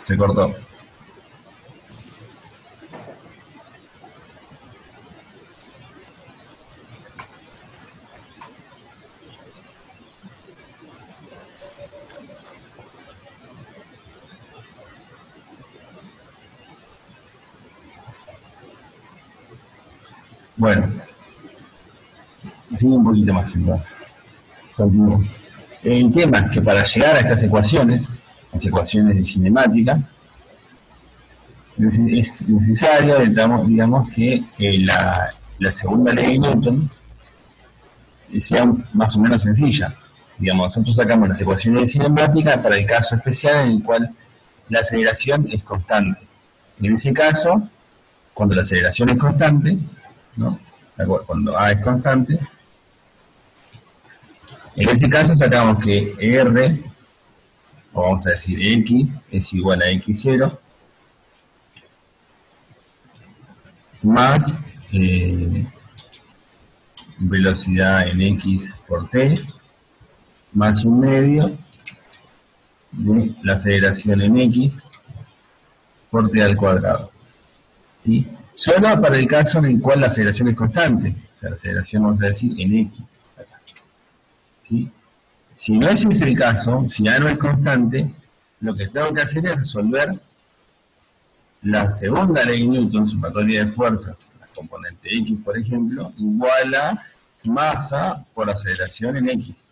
Se cortó. Bueno, sigue un poquito más entonces. Continúo. El tema es que para llegar a estas ecuaciones, las ecuaciones de cinemática, es necesario, digamos que la segunda ley de Newton sea más o menos sencilla. Digamos, nosotros sacamos las ecuaciones de cinemática para el caso especial en el cual la aceleración es constante. En ese caso, cuando la aceleración es constante, ¿no? Cuando A es constante, en ese caso sacamos que R, o vamos a decir X, es igual a X0, más velocidad en X por T, más un medio de la aceleración en X por T al cuadrado. ¿Sí? Solo para el caso en el cual la aceleración es constante, o sea, la aceleración vamos a decir en X. ¿Sí? Si no ese es el caso, si A no es constante, lo que tengo que hacer es resolver la segunda ley de Newton, sumatoria de fuerzas, la componente X, por ejemplo, igual a masa por aceleración en X.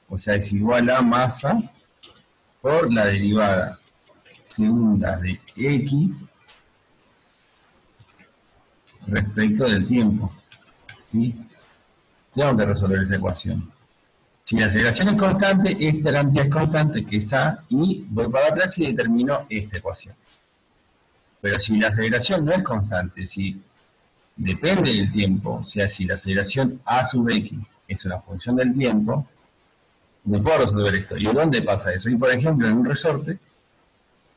O sea, es igual a masa por la derivada segunda de X respecto del tiempo. ¿Sí? Tengo que resolver esa ecuación. Si la aceleración es constante, esta cantidad es constante, que es A, y voy para atrás y determino esta ecuación. Pero si la aceleración no es constante, si depende del tiempo, o sea, si la aceleración A sub X es una función del tiempo, no puedo resolver esto. ¿Y dónde pasa eso? Y por ejemplo, en un resorte,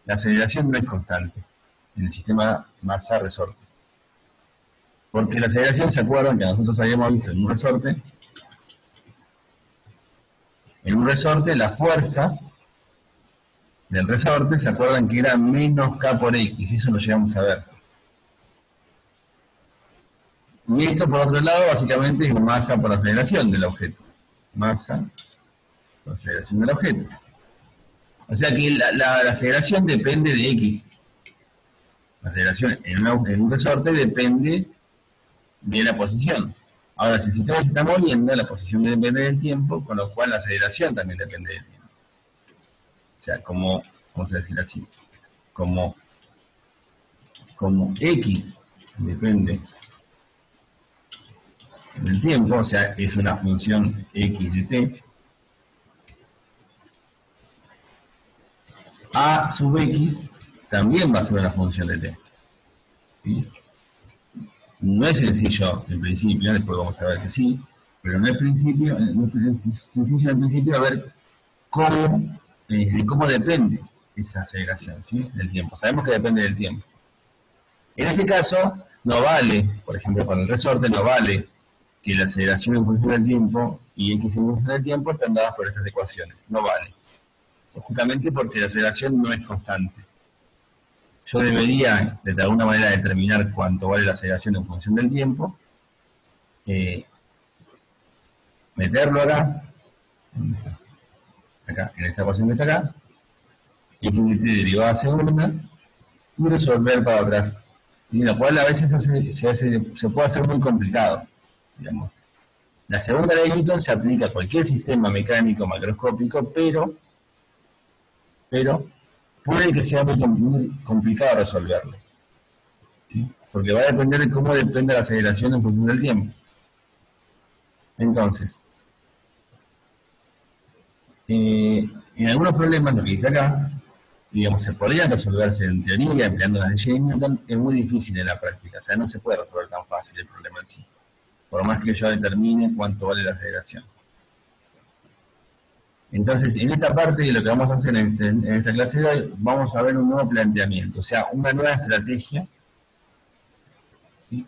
la aceleración no es constante en el sistema masa-resorte. Porque la aceleración, ¿se acuerdan que nosotros habíamos visto en un resorte? En un resorte, la fuerza del resorte, ¿se acuerdan que era menos K por X? Eso lo llegamos a ver. Y esto, por otro lado, básicamente es masa por aceleración del objeto. Masa por aceleración del objeto. O sea que la aceleración depende de X. La aceleración en un resorte depende de la posición. Ahora, si el sistema se está moviendo, la posición depende del tiempo, con lo cual la aceleración también depende del tiempo. O sea, como, vamos a decir así, como X depende del tiempo, o sea, es una función X de T, A sub X también va a ser una función de T. ¿Sí? No es sencillo en principio, después vamos a ver que sí, pero no es sencillo en principio a ver cómo depende esa aceleración, ¿sí? Del tiempo. Sabemos que depende del tiempo. En ese caso, no vale, por ejemplo, con el resorte, no vale que la aceleración en función del tiempo y X en función del tiempo están dadas por estas ecuaciones. No vale. Justamente porque la aceleración no es constante. Yo debería, de alguna manera, determinar cuánto vale la aceleración en función del tiempo, meterlo acá, en esta ecuación que está acá, y derivada segunda, y resolver para atrás. Y lo cual a veces se puede hacer muy complicado. Digamos. La segunda ley de Newton se aplica a cualquier sistema mecánico macroscópico, pero puede que sea muy complicado resolverlo. ¿Sí? Porque va a depender de cómo depende la aceleración en función del tiempo. Entonces, en algunos problemas, lo que dice acá, digamos, se podrían resolverse en teoría empleando las leyes de Newton, es muy difícil en la práctica, o sea, no se puede resolver tan fácil el problema en sí, por más que yo determine cuánto vale la aceleración. Entonces, en esta parte de lo que vamos a hacer en esta clase de hoy, vamos a ver un nuevo planteamiento, o sea, una nueva estrategia, ¿sí?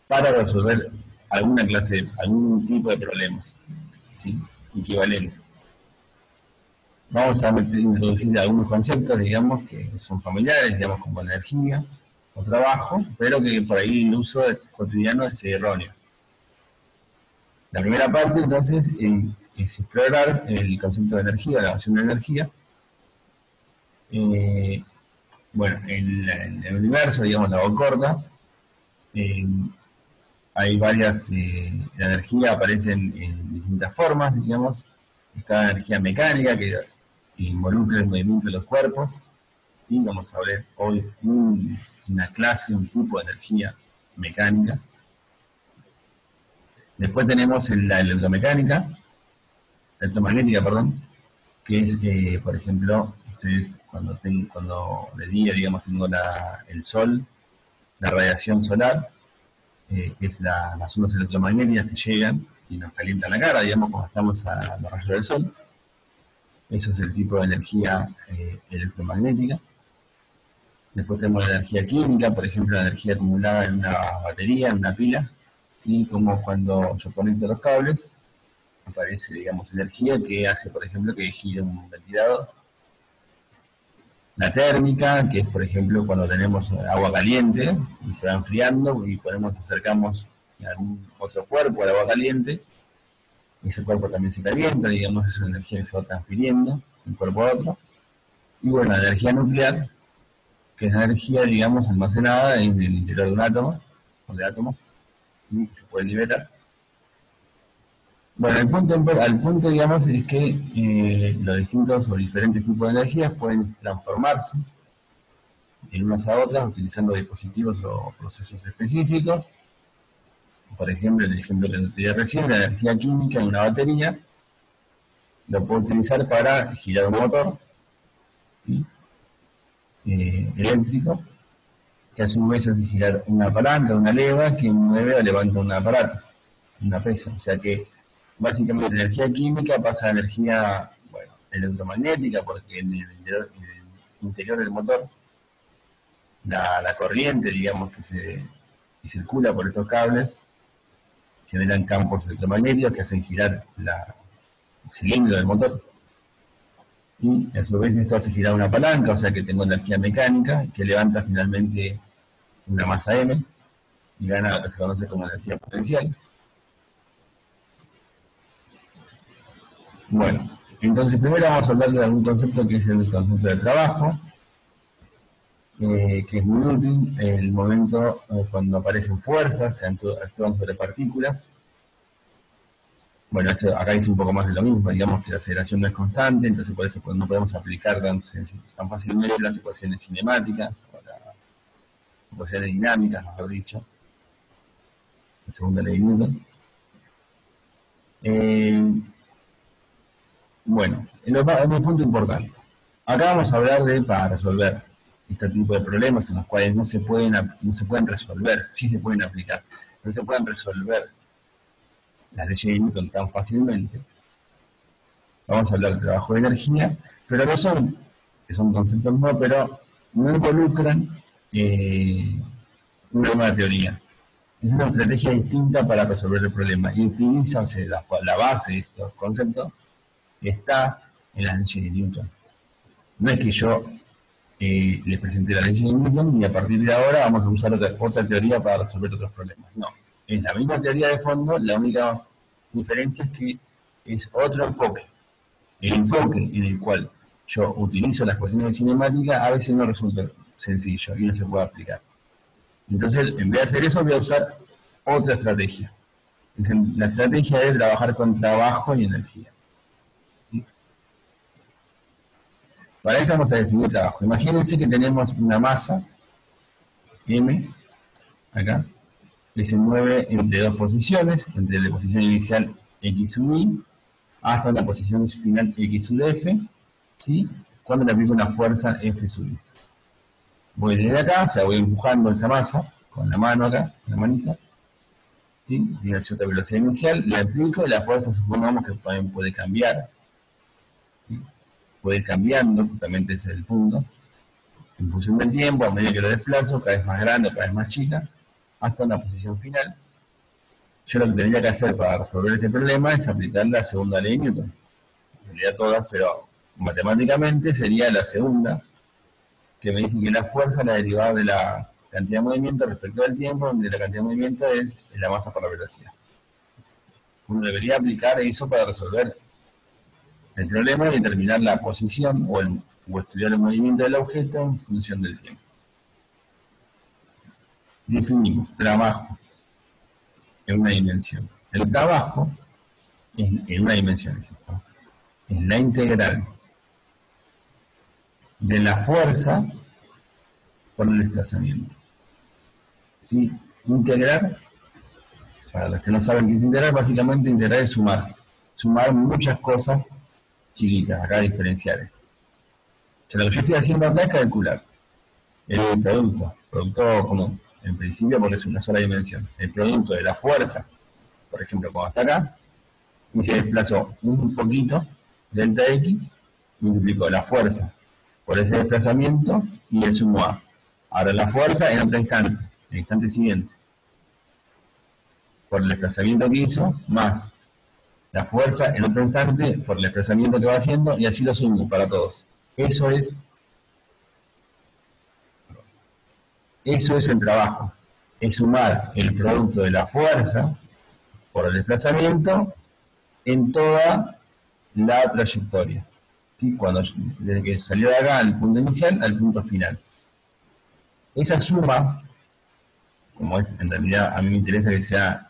Para resolver algún tipo de problemas, ¿sí? Equivalentes. Vamos a introducir algunos conceptos, digamos, que son familiares, digamos, como energía o trabajo, pero que por ahí el uso cotidiano es erróneo. La primera parte, entonces, es explorar el concepto de energía, la noción de energía. Bueno, en el universo, digamos, la voz corta, hay varias, la energía aparece en distintas formas, digamos. Está la energía mecánica, que involucra el movimiento de los cuerpos, y vamos a ver hoy una clase, un tipo de energía mecánica. Después tenemos la electromagnética, perdón, que es, por ejemplo, ustedes cuando de día, digamos, tengo el sol, la radiación solar, que es las ondas electromagnéticas que llegan y nos calientan la cara, digamos, cuando estamos a los rayos del sol. Eso es el tipo de energía electromagnética. Después tenemos la energía química, por ejemplo, la energía acumulada en una batería, en una pila, y como cuando yo conecto los cables, aparece, digamos, energía que hace, por ejemplo, que gire un ventilador. La térmica, que es, por ejemplo, cuando tenemos agua caliente y se va enfriando y acercamos a algún otro cuerpo al agua caliente, y ese cuerpo también se calienta, digamos, esa energía que se va transfiriendo de un cuerpo a otro. Y bueno, la energía nuclear, que es la energía, digamos, almacenada en el interior de un átomo, o de átomos, y se puede liberar. Bueno, al punto, digamos, es que los distintos o diferentes tipos de energías pueden transformarse en unas a otras utilizando dispositivos o procesos específicos. Por ejemplo, el ejemplo que te di recién, la energía química en una batería, lo puedo utilizar para girar un motor, ¿sí? Eléctrico, que a su vez hace girar una palanca, una leva, que mueve o levanta un aparato, una pesa. O sea que básicamente la energía química pasa a energía, bueno, electromagnética, porque en el interior del motor, la corriente, digamos, que circula por estos cables, generan campos electromagnéticos que hacen girar el cilindro del motor. Y a su vez esto hace girar una palanca, o sea que tengo energía mecánica que levanta finalmente una masa M y gana lo que se conoce como energía potencial. Bueno, entonces primero vamos a hablar de algún concepto que es el concepto de trabajo, que es muy útil en el momento cuando aparecen fuerzas que actúan sobre partículas. Bueno, esto acá dice un poco más de lo mismo, digamos que la aceleración no es constante, entonces por eso no podemos aplicar tan fácilmente las ecuaciones cinemáticas, o las ecuaciones dinámicas, mejor dicho, la segunda ley de Newton. Bueno, en un punto importante. Acá vamos a hablar para resolver este tipo de problemas en los cuales no se pueden resolver, sí se pueden aplicar, no se pueden resolver las leyes de Newton tan fácilmente. Vamos a hablar de trabajo de energía, pero que son conceptos no, pero no involucran una nueva teoría. Es una estrategia distinta para resolver el problema y utiliza, o sea, la base de estos conceptos está en las leyes de Newton. No es que yo les presenté la ley de Newton y a partir de ahora vamos a usar otra teoría para resolver otros problemas. No, es la misma teoría de fondo, la única diferencia es que es otro enfoque. El enfoque en el cual yo utilizo las ecuaciones de cinemática a veces no resulta sencillo y no se puede aplicar. Entonces, en vez de hacer eso, voy a usar otra estrategia. La estrategia es trabajar con trabajo y energía. Para eso vamos a definir trabajo. Imagínense que tenemos una masa, M, acá, que se mueve entre dos posiciones, entre la posición inicial X sub I hasta la posición final X sub F, ¿sí? Cuando le aplico una fuerza F sub I. Voy desde acá, o sea, voy empujando esta masa con la mano acá, con la manita, ¿sí? Tiene cierta velocidad inicial, le aplico y la fuerza supongamos que también puede cambiar, ¿sí? Puede ir cambiando, justamente ese es el punto, en función del tiempo, a medida que lo desplazo, cada vez más grande, cada vez más chica, hasta una posición final. Yo lo que tendría que hacer para resolver este problema es aplicar la segunda ley de Newton. En realidad todas, pero matemáticamente sería la segunda, que me dice que la fuerza es la derivada de la cantidad de movimiento respecto al tiempo, donde la cantidad de movimiento es la masa por la velocidad. Uno debería aplicar eso para resolver el problema y determinar la posición o estudiar el movimiento del objeto en función del tiempo. Definimos trabajo en una dimensión. El trabajo en una dimensión es la integral de la fuerza por el desplazamiento. ¿Sí? Integrar, para los que no saben qué es integrar, básicamente integrar es sumar. Sumar muchas cosas chiquitas, acá diferenciales. O sea, lo que yo estoy haciendo acá es calcular el producto común, en principio porque es una sola dimensión. El producto de la fuerza, por ejemplo, cuando está acá, y se desplazó un poquito, delta X, multiplicó la fuerza por ese desplazamiento y el sumo A. Ahora la fuerza en otro instante, el instante siguiente, por el desplazamiento que hizo, más la fuerza en otro instante por el desplazamiento que va haciendo, y así lo sumo para todos. Eso es el trabajo, es sumar el producto de la fuerza por el desplazamiento en toda la trayectoria. ¿Sí? Desde que salió de acá al punto inicial al punto final. Esa suma, como es en realidad a mí me interesa que sea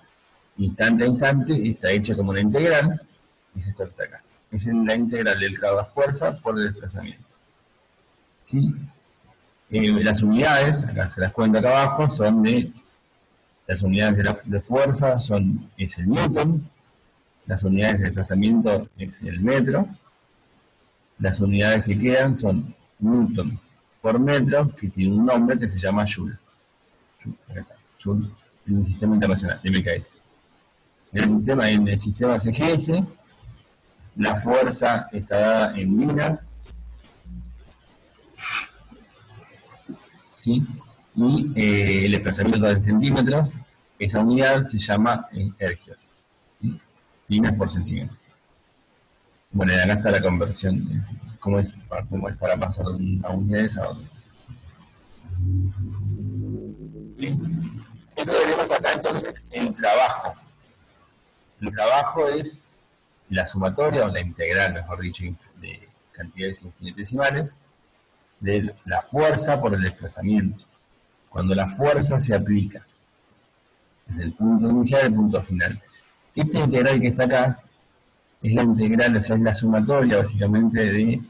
instante a instante, está hecha como una integral, y es esto que está acá. Es la integral del cada fuerza por el desplazamiento. ¿Sí? Las unidades, acá se las cuento acá abajo, son las unidades de fuerza es el newton, las unidades de desplazamiento es el metro, las unidades que quedan son newton por metro, que tiene un nombre que se llama joule. Joule en el sistema internacional, MKS. En el sistema CGS, la fuerza está dada en libras, ¿sí? Y el desplazamiento en centímetros, esa unidad se llama ergios, ¿sí? Libras por centímetro. Bueno, y acá está la conversión, cómo es para pasar a unidades a otras. ¿Sí? Esto tenemos acá entonces el trabajo. El trabajo es la sumatoria o la integral, mejor dicho, de cantidades infinitesimales de la fuerza por el desplazamiento. Cuando la fuerza se aplica desde el punto inicial al punto final. Esta integral que está acá es la integral, o sea, es la sumatoria básicamente de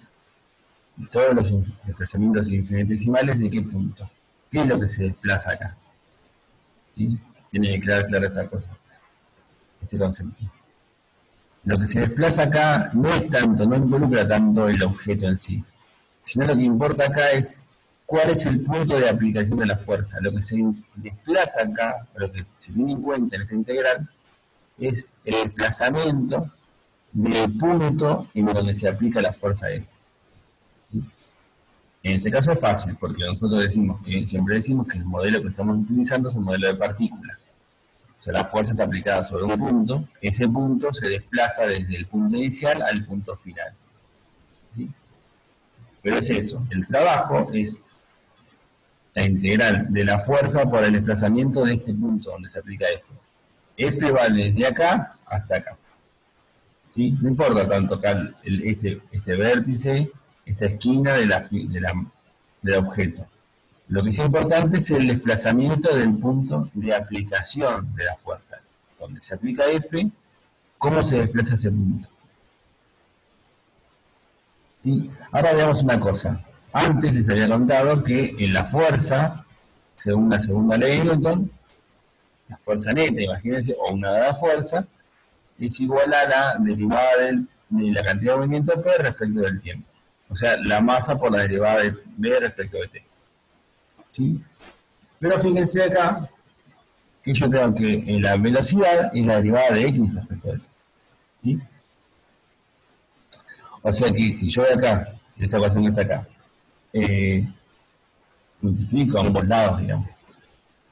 todos los desplazamientos infinitesimales de qué punto. ¿Qué es lo que se desplaza acá? ¿Sí? Tiene que quedar clara esta cosa, este concepto. Lo que se desplaza acá no involucra tanto el objeto en sí, sino lo que importa acá es cuál es el punto de aplicación de la fuerza. Lo que se desplaza acá, lo que se tiene en cuenta en esta integral, es el desplazamiento del punto en donde se aplica la fuerza F. ¿Sí? En este caso es fácil, porque nosotros siempre decimos que el modelo que estamos utilizando es un modelo de partículas. O sea, la fuerza está aplicada sobre un punto, ese punto se desplaza desde el punto inicial al punto final. ¿Sí? Pero es eso, el trabajo es la integral de la fuerza por el desplazamiento de este punto donde se aplica F. F va desde acá hasta acá. ¿Sí? No importa tanto acá este vértice, esta esquina del objeto. Lo que es importante es el desplazamiento del punto de aplicación de la fuerza. Donde se aplica F, ¿cómo se desplaza ese punto? ¿Sí? Ahora veamos una cosa. Antes les había contado que en la fuerza, según la segunda ley de Newton, la fuerza neta, imagínense, o una dada fuerza, es igual a la derivada de la cantidad de movimiento P respecto del tiempo. O sea, la masa por la derivada de B respecto de T. ¿Sí? Pero fíjense acá que yo tengo que la velocidad es la derivada de X respecto de T. ¿Sí? O sea que si yo de acá, de esta ecuación que está acá, multiplico a ambos lados, digamos,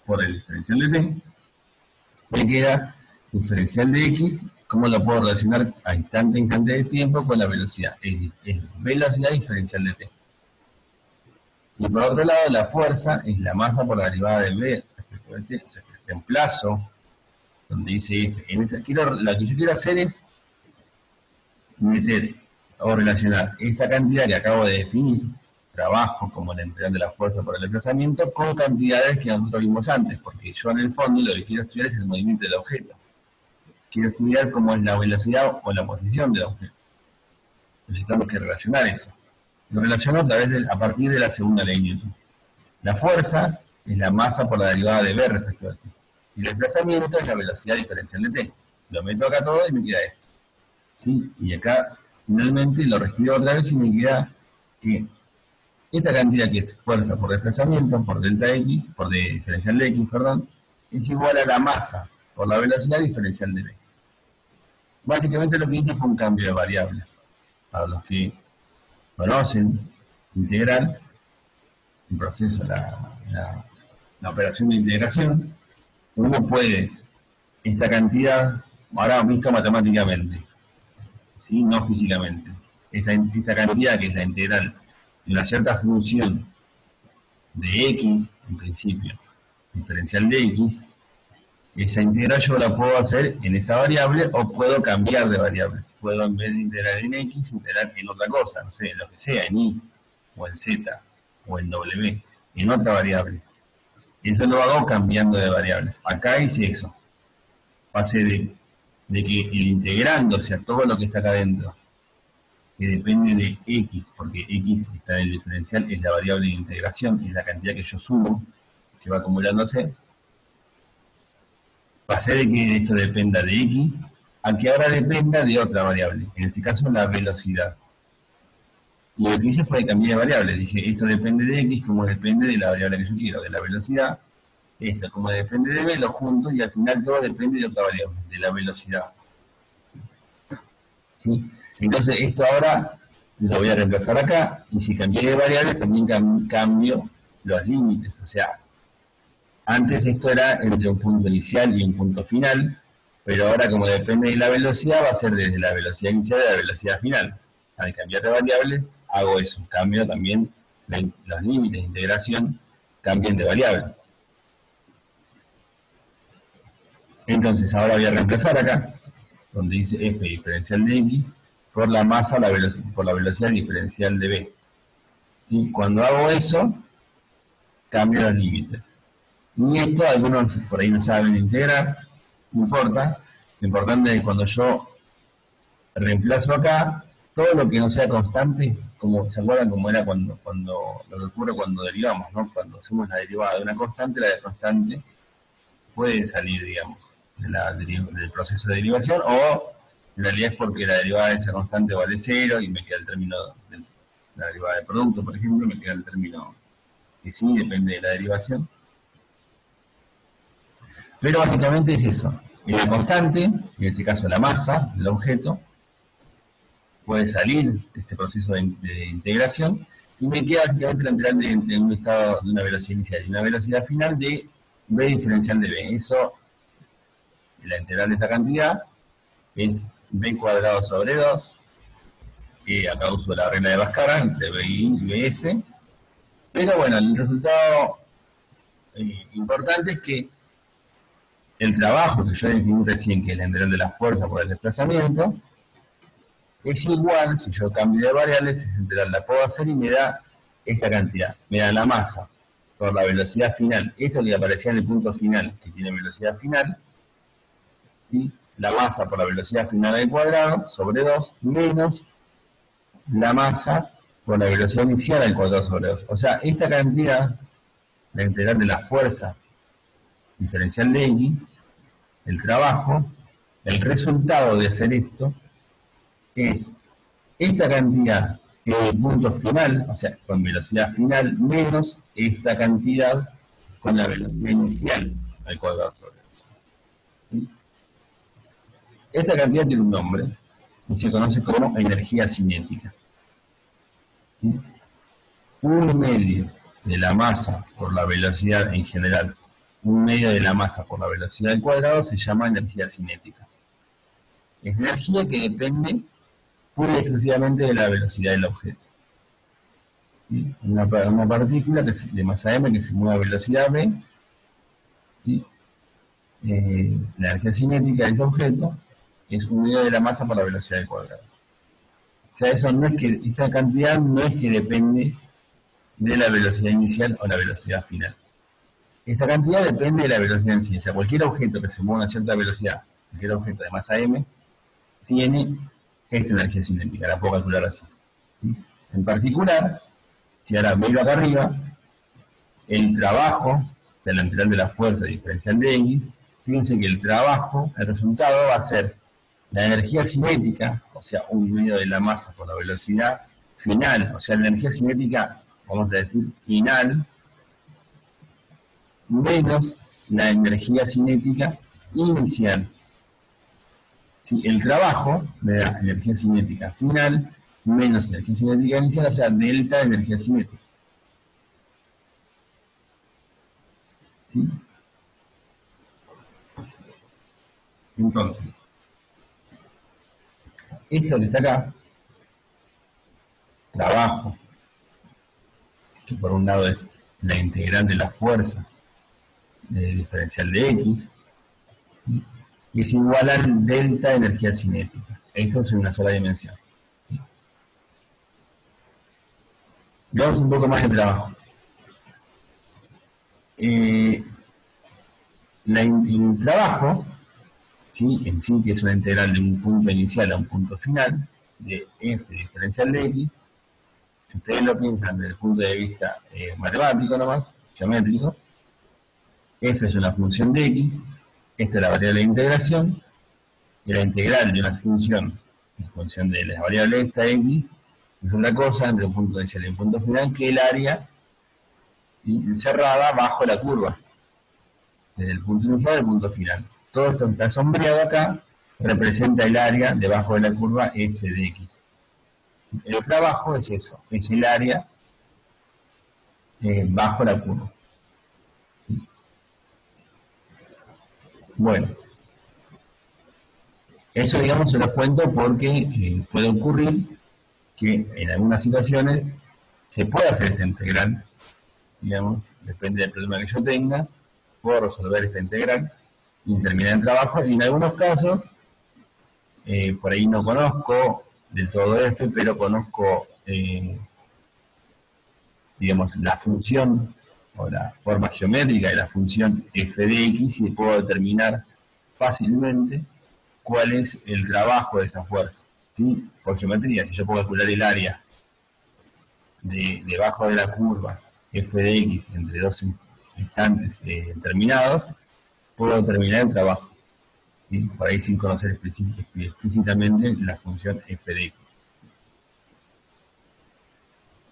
por el diferencial de T, me queda diferencial de X ¿Cómo lo puedo relacionar a instante de tiempo con la velocidad? Es velocidad diferencial de t. Y por otro lado, la fuerza es la masa por la derivada de v respecto de t. O sea, este reemplazo, donde dice F. Lo que yo quiero hacer es meter o relacionar esta cantidad que acabo de definir, trabajo como la integral de la fuerza por el desplazamiento, con cantidades que nosotros vimos antes, porque yo en el fondo lo que quiero estudiar es el movimiento del objeto. Quiero estudiar cómo es la velocidad o la posición del objeto. Necesitamos que relacionar eso. Lo relaciono a partir de la segunda ley de Newton. La fuerza es la masa por la derivada de v respecto a t. Y el desplazamiento es la velocidad diferencial de t. Lo meto acá todo y me queda esto. ¿Sí? Y acá finalmente lo reescribo otra vez y me queda que esta cantidad que es fuerza por desplazamiento, por delta x, por diferencial de x, perdón, es igual a la masa por la velocidad diferencial de v. Básicamente lo que hice fue un cambio de variable. Para los que conocen integral, el proceso, la operación de integración, uno puede esta cantidad, ahora visto matemáticamente, ¿sí? No físicamente, esta cantidad que es la integral de una cierta función de x, en principio, diferencial de x, esa integral yo la puedo hacer en esa variable o puedo cambiar de variable. Puedo, en vez de integrar en x, integrar en otra cosa, no sé, lo que sea, en y, o en z, o en w, en otra variable. Eso lo hago cambiando de variable. Acá hice eso. Pasé de que el integrando, o sea, todo lo que está acá adentro, que depende de x, porque x está en el diferencial, es la variable de integración, es la cantidad que yo sumo, que va acumulándose. Pasé de que esto dependa de x, a que ahora dependa de otra variable, en este caso la velocidad. Y lo que hice fue cambiar de variable, dije, esto depende de x, como depende de la variable que yo quiero, de la velocidad. Esto, como depende de v, lo junto y al final todo depende de otra variable, de la velocidad. ¿Sí? Entonces esto ahora lo voy a reemplazar acá, y si cambié de variable también cambio los límites. O sea, antes esto era entre un punto inicial y un punto final, pero ahora como depende de la velocidad, va a ser desde la velocidad inicial a la velocidad final. Al cambiar de variable, hago eso, cambio también los límites de integración, cambien de variable. Entonces ahora voy a reemplazar acá, donde dice f diferencial de x, por la masa por la velocidad diferencial de v. Y cuando hago eso, cambio los límites. Y esto algunos por ahí no saben integrar, no importa. Lo importante es que cuando yo reemplazo acá, todo lo que no sea constante, como se acuerdan como era cuando lo que ocurre cuando derivamos, ¿no? Cuando hacemos la derivada de una constante, la de constante puede salir, digamos, del proceso de derivación, o en realidad es porque la derivada de esa constante vale 0 y me queda el término de la derivada de producto, por ejemplo, me queda el término que sí depende de la derivación. Pero básicamente es eso. La constante, en este caso la masa del objeto, puede salir de este proceso de integración y me queda básicamente la integral de un estado de una velocidad inicial y una velocidad final de v diferencial de v. Eso, la integral de esa cantidad es v cuadrado sobre 2, que acá uso la regla de Bhaskara entre v y vf. Pero bueno, el resultado importante es que el trabajo que yo definí recién, que es la integral de la fuerza por el desplazamiento, es igual, si yo cambio de variables, esa integral la puedo hacer y me da esta cantidad. Me da la masa por la velocidad final. Esto que aparecía en el punto final, que tiene velocidad final, y la masa por la velocidad final al cuadrado sobre 2, menos la masa por la velocidad inicial al cuadrado sobre 2. O sea, esta cantidad, la integral de la fuerza diferencial de x, el trabajo, el resultado de hacer esto, es esta cantidad en el punto final, o sea, con velocidad final, menos esta cantidad con la velocidad inicial al cuadrado sobre 2. ¿Sí? Esta cantidad tiene un nombre y se conoce como energía cinética. ¿Sí? Un medio de la masa por la velocidad en general, un medio de la masa por la velocidad al cuadrado se llama energía cinética. Es energía que depende pura y exclusivamente de la velocidad del objeto. ¿Sí? Una partícula de masa m que se mueve a velocidad v, ¿sí? La energía cinética de ese objeto es unidad de la masa por la velocidad al cuadrado. O sea, eso no es que, esa cantidad no es que depende de la velocidad inicial o la velocidad final. Esa cantidad depende de la velocidad en sí. O sea, cualquier objeto que se mueva a una cierta velocidad, cualquier objeto de masa m, tiene esta energía cinética, la puedo calcular así. ¿Sí? En particular, si ahora miro acá arriba, el trabajo de la integral de la fuerza diferencial de x, fíjense que el trabajo, el resultado va a ser la energía cinética, o sea, un medio de la masa por la velocidad final, o sea, la energía cinética, vamos a decir, final, menos la energía cinética inicial. ¿Sí? El trabajo de la energía cinética final menos energía cinética inicial, o sea, delta de energía cinética. ¿Sí? Entonces, esto que está acá, trabajo, que por un lado es la integral de la fuerza diferencial de x, ¿sí? Y es igual al delta de energía cinética. Esto es en una sola dimensión. ¿Sí? Veamos un poco más de trabajo. El trabajo, ¿sí? En sí, que es una integral de un punto inicial a un punto final, de f diferencial de x, si ustedes lo piensan desde el punto de vista matemático nomás, geométrico, f es una función de x, esta es la variable de integración, y la integral de una función en función de la variable esta x es una cosa entre un punto inicial y un punto final que el área encerrada bajo la curva, desde el punto inicial al punto final. Todo esto que está sombreado acá representa el área debajo de la curva f de x. El trabajo es eso, es el área bajo la curva. Bueno, eso digamos se lo cuento porque puede ocurrir que en algunas situaciones se puede hacer esta integral, digamos, depende del problema que yo tenga, puedo resolver esta integral y terminar el trabajo, y en algunos casos, por ahí no conozco del todo f, pero conozco, digamos, la función o la forma geométrica de la función f de x y puedo determinar fácilmente cuál es el trabajo de esa fuerza. ¿Sí? Por geometría, si yo puedo calcular el área debajo de la curva f de x entre dos instantes terminados, puedo determinar el trabajo. ¿Sí? Por ahí sin conocer explícitamente la función f de x.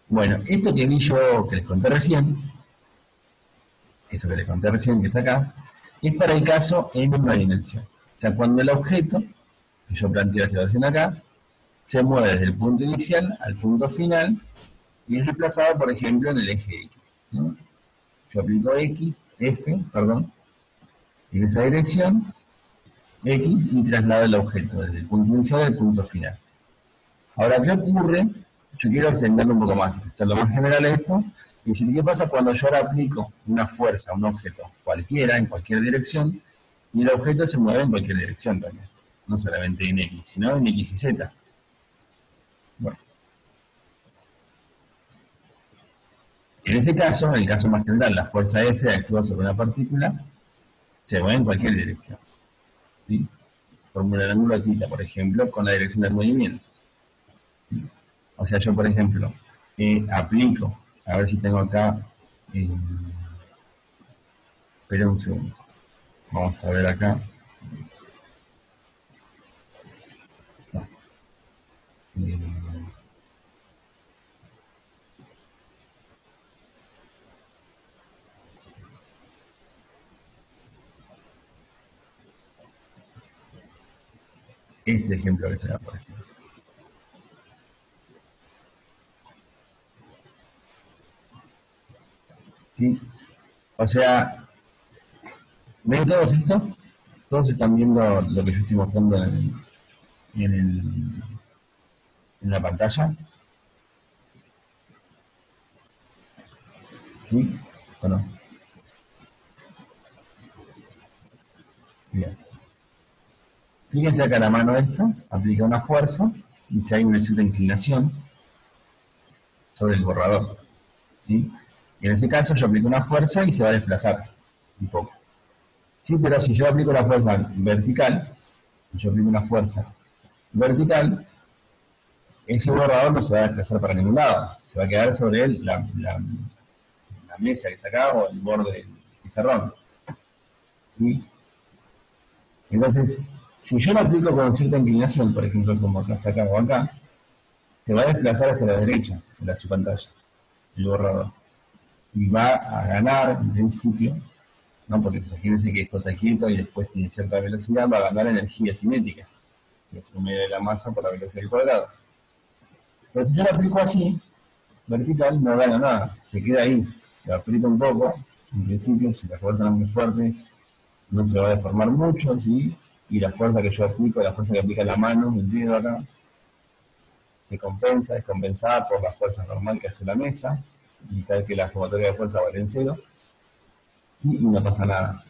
Bueno, esto que vi yo, que les conté recién, eso que les conté recién, que está acá, es para el caso en una dimensión. O sea, cuando el objeto, que yo planteo la situación acá, se mueve desde el punto inicial al punto final y es desplazado, por ejemplo, en el eje X, ¿no? Yo aplico F, en esa dirección, X, y traslado el objeto desde el punto inicial al punto final. Ahora, ¿qué ocurre? Yo quiero extenderlo un poco más, hacerlo más general esto, y decir, ¿qué pasa cuando yo ahora aplico una fuerza a un objeto cualquiera, en cualquier dirección, y el objeto se mueve en cualquier dirección también? No solamente en X, sino en X y Z. Bueno. En ese caso, en el caso más general, la fuerza F actúa sobre una partícula, se mueve en cualquier dirección. ¿Sí? Formula el ángulo de θ, por ejemplo, con la dirección del movimiento. ¿Sí? O sea, yo, por ejemplo, aplico, a ver si tengo acá, espera un segundo, vamos a ver acá. Este ejemplo que se da, por ejemplo. ¿Sí? O sea, ¿ven todos esto? Todos están viendo lo que yo estoy mostrando en, el, en la pantalla? ¿Sí o no? Bien. Fíjense acá la mano esta, aplica una fuerza y que hay una cierta inclinación sobre el borrador. ¿Sí? Y en ese caso yo aplico una fuerza y se va a desplazar un poco. Sí, pero si yo aplico la fuerza vertical, yo aplico una fuerza vertical, ese borrador no se va a desplazar para ningún lado, se va a quedar sobre él la mesa que está acá o el borde del pizarrón. ¿Sí? Entonces, si yo lo aplico con cierta inclinación, por ejemplo, como acá está acá o acá, se va a desplazar hacia la derecha de su pantalla, el borrador. Y va a ganar, en principio, ¿no? Porque imagínense que esto está quieto y después tiene cierta velocidad, va a ganar energía cinética, que es un medio de la masa por la velocidad del cuadrado. Pero si yo lo aplico así, vertical, no gana nada, se queda ahí, se aprieta un poco, en principio, si la fuerza no es muy fuerte, no se va a deformar mucho, ¿sí? Y la fuerza que yo aplico, la fuerza que aplica la mano, el dedo acá, se compensa, es compensada por la fuerza normal que hace la mesa, y tal que la sumatoria de fuerza vale en cero, y no pasa nada.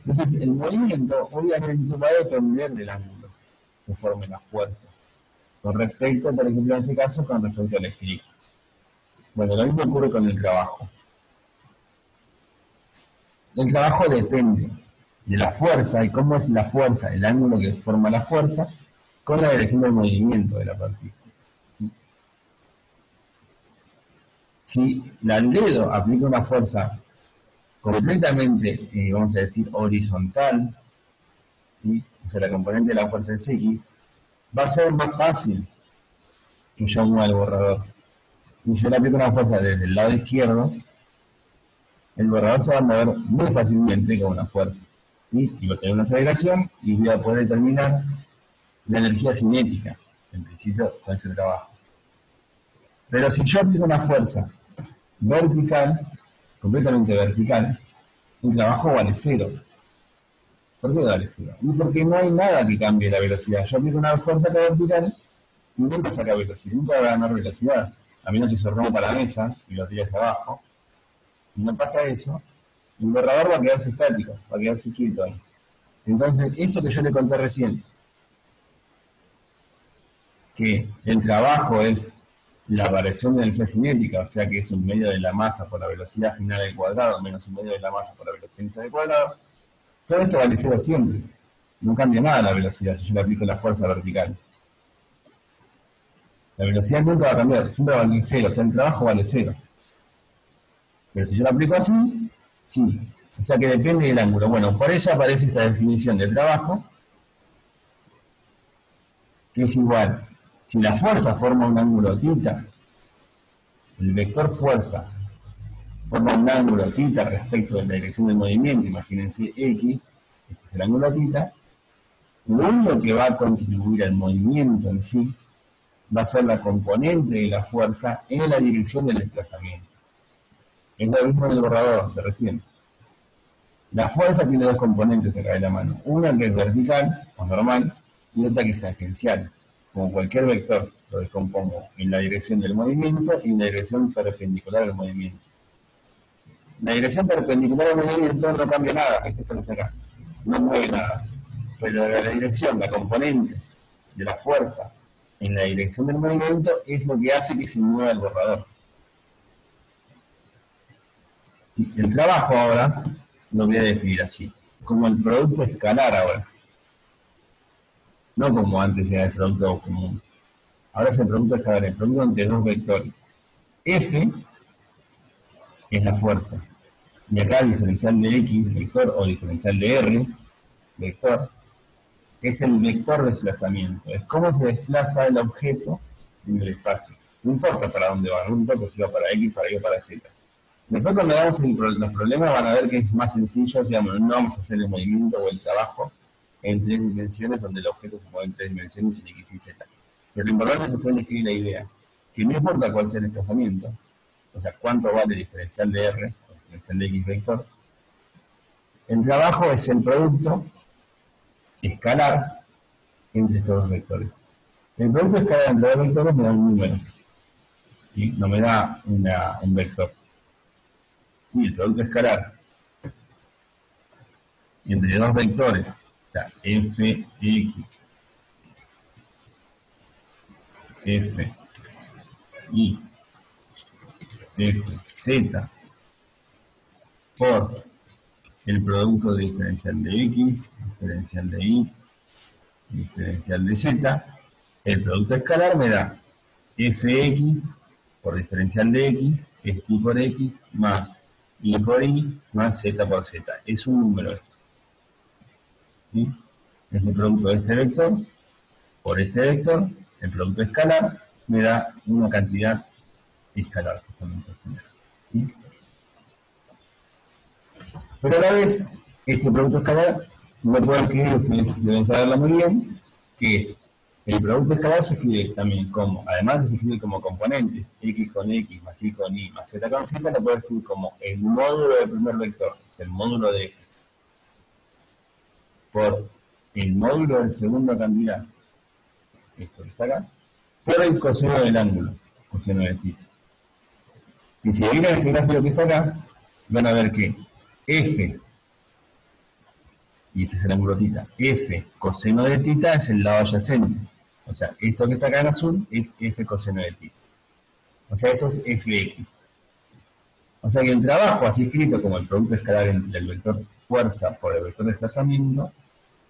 Entonces, el movimiento obviamente va a depender del ángulo que forme la fuerza. Con respecto, por ejemplo, en este caso, con respecto al equilibrio. Bueno, lo mismo ocurre con el trabajo. El trabajo depende de la fuerza y cómo es la fuerza, el ángulo que forma la fuerza, con la dirección del movimiento de la partícula. Si al dedo aplica una fuerza completamente, vamos a decir, horizontal, ¿sí? O sea, la componente de la fuerza es X, va a ser más fácil que yo mueva el borrador. Y yo le aplico una fuerza desde el lado izquierdo, el borrador se va a mover muy fácilmente con una fuerza. ¿Sí? Y va a tener una aceleración y voy a poder determinar la energía cinética, en principio, con ese trabajo. Pero si yo aplico una fuerza vertical, completamente vertical, el trabajo vale cero. ¿Por qué vale cero? Y porque no hay nada que cambie la velocidad. Yo aplico una fuerza vertical y nunca saca velocidad, nunca va a ganar velocidad. A menos que se rompa la mesa y lo tire hacia abajo. Y no pasa eso, el borrador va a quedarse estático, va a quedarse quieto ahí. Entonces, esto que yo le conté recién, que el trabajo es la variación de energía cinética, o sea que es un medio de la masa por la velocidad final del cuadrado, menos un medio de la masa por la velocidad inicial del cuadrado, todo esto vale cero siempre. No cambia nada la velocidad si yo le aplico la fuerza vertical. La velocidad nunca va a cambiar, siempre vale cero, o sea, el trabajo vale cero. Pero si yo lo aplico así, sí. O sea que depende del ángulo. Bueno, por eso aparece esta definición de trabajo, que es igual. Si la fuerza forma un ángulo θ, el vector fuerza forma un ángulo θ respecto de la dirección del movimiento, imagínense X, este es el ángulo θ, lo único que va a contribuir al movimiento en sí va a ser la componente de la fuerza en la dirección del desplazamiento. Es lo mismo en el borrador de recién. La fuerza tiene dos componentes acá de la mano. Una que es vertical, o normal, y otra que es tangencial. Como cualquier vector, lo descompongo en la dirección del movimiento y en la dirección perpendicular al movimiento. La dirección perpendicular al movimiento no cambia nada, esto está acá. No mueve nada. Pero la dirección, la componente de la fuerza en la dirección del movimiento es lo que hace que se mueva el borrador. Y el trabajo ahora lo voy a definir así, como el producto escalar ahora. No como antes era el producto común. Ahora es el producto escalar, el producto entre dos vectores. F es la fuerza. Y acá el diferencial de X, vector, o diferencial de R, vector, es el vector de desplazamiento. Es cómo se desplaza el objeto en el espacio. No importa para dónde va, no importa si va para X, para Y o para Z. Después cuando veamos los problemas van a ver que es más sencillo, digamos, no vamos a hacer el movimiento o el trabajo en tres dimensiones donde el objeto se mueve en tres dimensiones en X y Z. Pero lo importante es que ustedes escriben la idea, que no importa cuál sea el desplazamiento, o sea, cuánto vale el diferencial de R, el diferencial de X vector, el trabajo es el producto escalar entre estos dos vectores. El producto escalar entre dos vectores me da un número, ¿sí? No me da un vector. Y el producto escalar entre dos vectores, o sea, f, x, f, y, f, z, por el producto de diferencial de x, diferencial de y, diferencial de z, el producto escalar me da fx por diferencial de x, es y por x, más y por y, más z por z. Es un número esto, ¿sí? Es el producto de este vector por este vector, el producto escalar me da una cantidad escalar, justamente, ¿sí? Pero a la vez, este producto escalar no puedo escribir, ustedes deben saberlo muy bien, que es el producto escalar se escribe también como, además se escribe como componentes, x con x, más y con y, más z con z, lo puedo escribir como el módulo del primer vector, es el módulo de f, por el módulo del segundo candidato, esto que está acá, por el coseno del ángulo, coseno de θ. Y si miran este gráfico que está acá, van a ver que f, y este es el ángulo θ, f coseno de θ es el lado adyacente. O sea, esto que está acá en azul es f coseno de θ. O sea, esto es fx. O sea que el trabajo así escrito como el producto escalar entre el vector fuerza por el vector desplazamiento,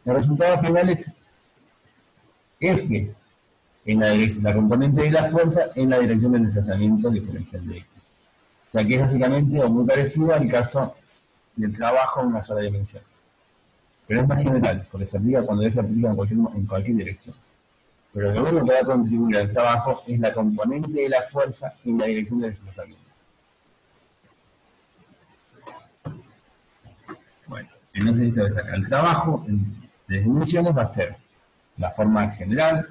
el resultado final es f en la componente de la fuerza en la dirección del desplazamiento diferencial de x. O sea que es básicamente o muy parecido al caso del trabajo en una sola dimensión. Pero es más general, porque se aplica cuando f aplica en cualquier dirección. Pero lo único que va a contribuir al trabajo es la componente de la fuerza en la dirección del desplazamiento. Bueno, entonces esto es acá. El trabajo de dimensiones va a ser la forma general,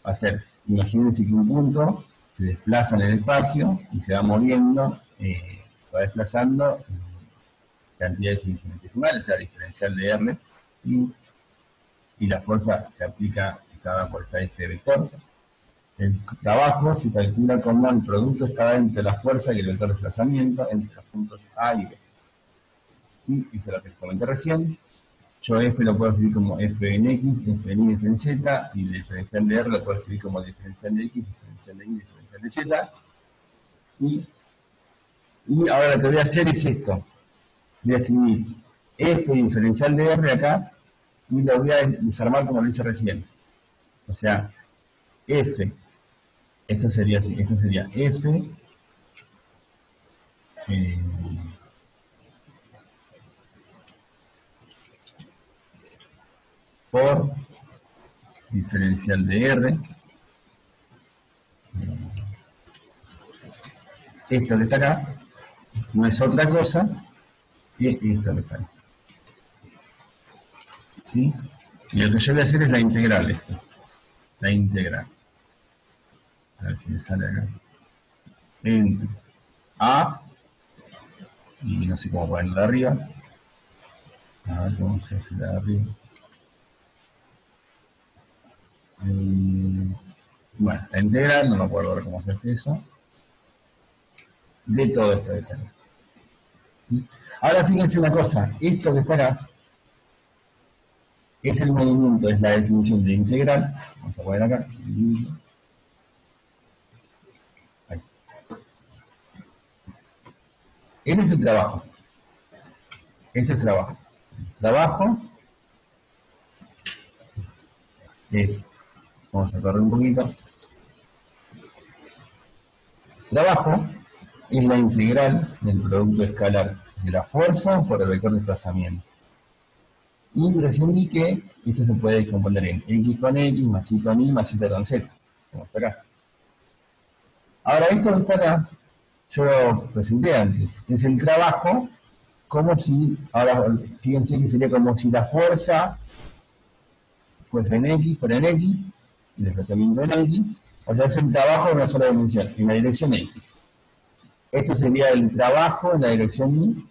va a ser, imagínense que un punto se desplaza en el espacio y se va moviendo, va desplazando cantidades infinitesimales, o sea, diferencial de R, y la fuerza se aplica por esta f vector. El trabajo se calcula como el producto escalar entre la fuerza y el vector de desplazamiento entre los puntos A y B. Y eso es lo que les comenté recién. Yo f lo puedo escribir como f en x, f en y, f en z, y el diferencial de R lo puedo escribir como diferencial de x, diferencial de y, diferencial de z. Y ahora lo que voy a hacer es esto. Voy a escribir f diferencial de R acá y lo voy a desarmar como lo hice recién. O sea, f, esto sería así, esto sería f por diferencial de R. Esto que está acá no es otra cosa que esto que está acá. ¿Sí? Y lo que yo voy a hacer es la integral, esto. La integral. A ver si me sale acá. Entre A, y no sé cómo ponerlo de arriba. A ver cómo se hace la de arriba. Bueno, la integral, no me acuerdo cómo se hace eso. De todo esto de acá. Ahora fíjense una cosa, esto que está acá es el movimiento, es la definición de integral. Vamos a poner acá. Ahí. Este es el trabajo. Este es el trabajo. Trabajo es, vamos a correr un poquito. Trabajo es la integral del producto escalar de la fuerza por el vector de desplazamiento. Y recién vi que esto se puede descomponer en x con x, más y con y, más z con z, como está acá. Ahora, esto que está acá, yo lo presenté antes, es el trabajo como si, ahora fíjense que sería como si la fuerza fuese en x, fuera en x, el desplazamiento en x, o sea, es el trabajo en una sola dimensión, en la dirección x. Esto sería el trabajo en la dirección y,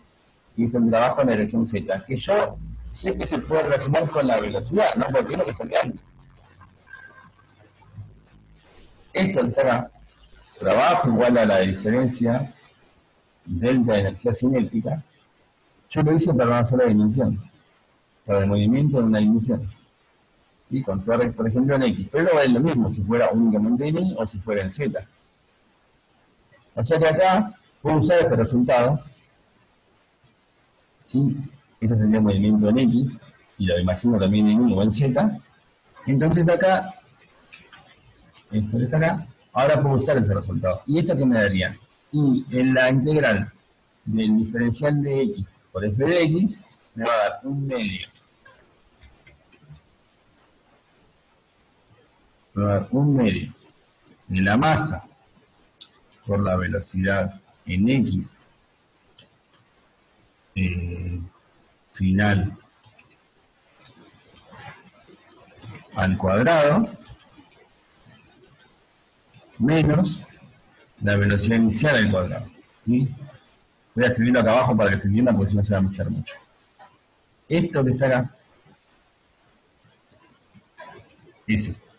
y esto es el trabajo en la dirección z, que yo sé que se puede relacionar con la velocidad, ¿no? Porque es lo que está quedando. Esto que está acá, trabajo igual a la diferencia delta de energía cinética, yo lo hice para una sola dimensión, para el movimiento de una dimensión. ¿Sí? Con por ejemplo en X, pero es lo mismo si fuera únicamente en Y o si fuera en Z. O sea que acá puedo usar este resultado, ¿sí? Este sería el movimiento en X, y lo imagino también en Y o en Z. Entonces acá, esto que está acá, ahora puedo usar ese resultado. ¿Y esto qué me daría? Y en la integral del diferencial de X por f de X, me va a dar un medio. Me va a dar un medio de la masa por la velocidad en X final al cuadrado menos la velocidad inicial al cuadrado. ¿Sí? Voy a escribirlo acá abajo para que se entienda porque si no se va a mezclar mucho. Esto que está acá es esto.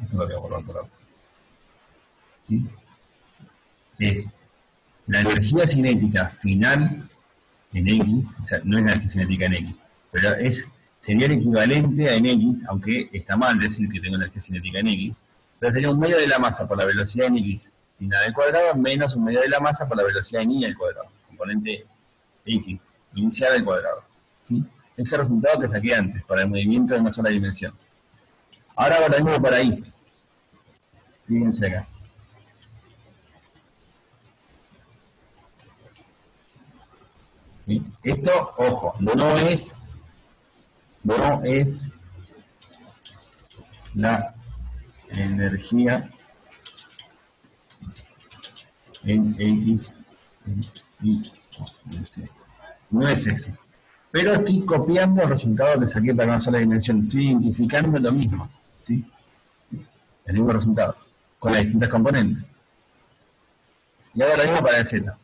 Esto lo voy a borrar por acá. ¿Sí? Es la energía cinética final en X, o sea, no es la energía cinética en X, pero sería el equivalente a en X, aunque está mal decir que tengo energía cinética en X, pero sería un medio de la masa por la velocidad en X final al cuadrado menos un medio de la masa por la velocidad en Y al cuadrado, componente X inicial al cuadrado. ¿Sí? Ese resultado que saqué antes para el movimiento de una sola dimensión. Ahora hago lo mismo para Y. Fíjense acá. ¿Sí? Esto, ojo, no es la energía en X, Y, no es eso. Pero estoy copiando el resultado que saqué para una sola dimensión. Estoy identificando lo mismo. ¿Sí? El mismo resultado, con las distintas componentes. Y ahora lo mismo para el Z.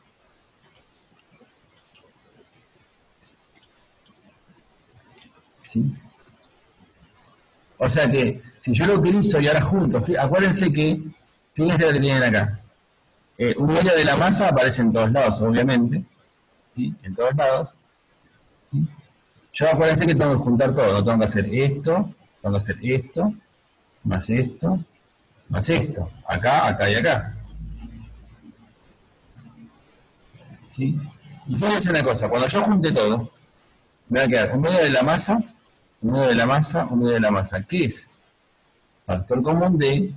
¿Sí? O sea que, si yo lo utilizo y ahora junto, acuérdense que, fíjense lo que tienen acá. Un medio de la masa aparece en todos lados, obviamente. ¿Sí? En todos lados. ¿Sí? Yo acuérdense que tengo que juntar todo. Tengo que hacer esto, tengo que hacer esto, más esto, más esto. Acá, acá y acá. ¿Sí? Y fíjense una cosa, cuando yo junte todo, me va a quedar un medio de la masa, un medio de la masa, un medio de la masa. ¿Qué es? Factor común de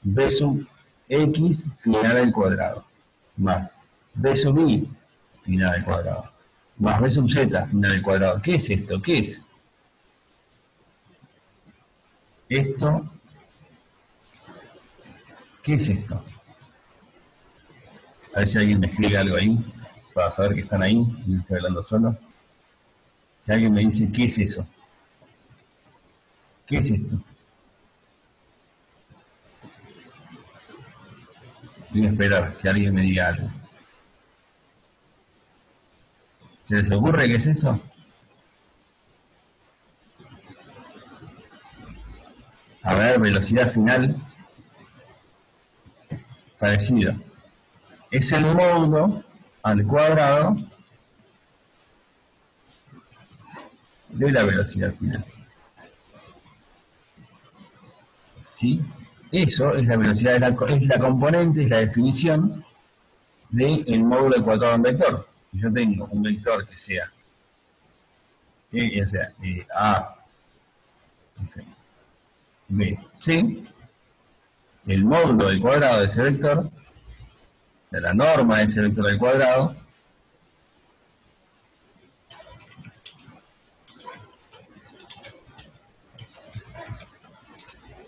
b sub x final al cuadrado, más b sub y final al cuadrado, más b sub z final al cuadrado. ¿Qué es esto? ¿Qué es? Esto, ¿qué es esto? A ver si alguien me escribe algo ahí, para saber que están ahí, y estoy hablando solo. Que alguien me dice, ¿qué es eso? ¿Qué es esto? Voy a esperar que alguien me diga algo. ¿Se les ocurre qué es eso? A ver, velocidad final. Parecido. Es el módulo al cuadrado de la velocidad final. ¿Sí? Eso es la velocidad, es la componente, es la definición del módulo al cuadrado de un vector. Si yo tengo un vector que sea, A, no sé, B, C, el módulo del cuadrado de ese vector, de la norma de ese vector al cuadrado,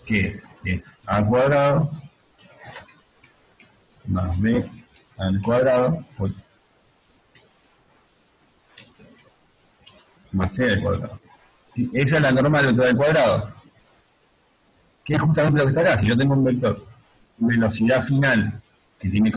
¿qué es? Es A cuadrado más B al cuadrado más C al cuadrado. ¿Sí? Esa es la norma del vector al cuadrado. ¿Qué es justamente lo que está acá? Si yo tengo un vector velocidad final que tiene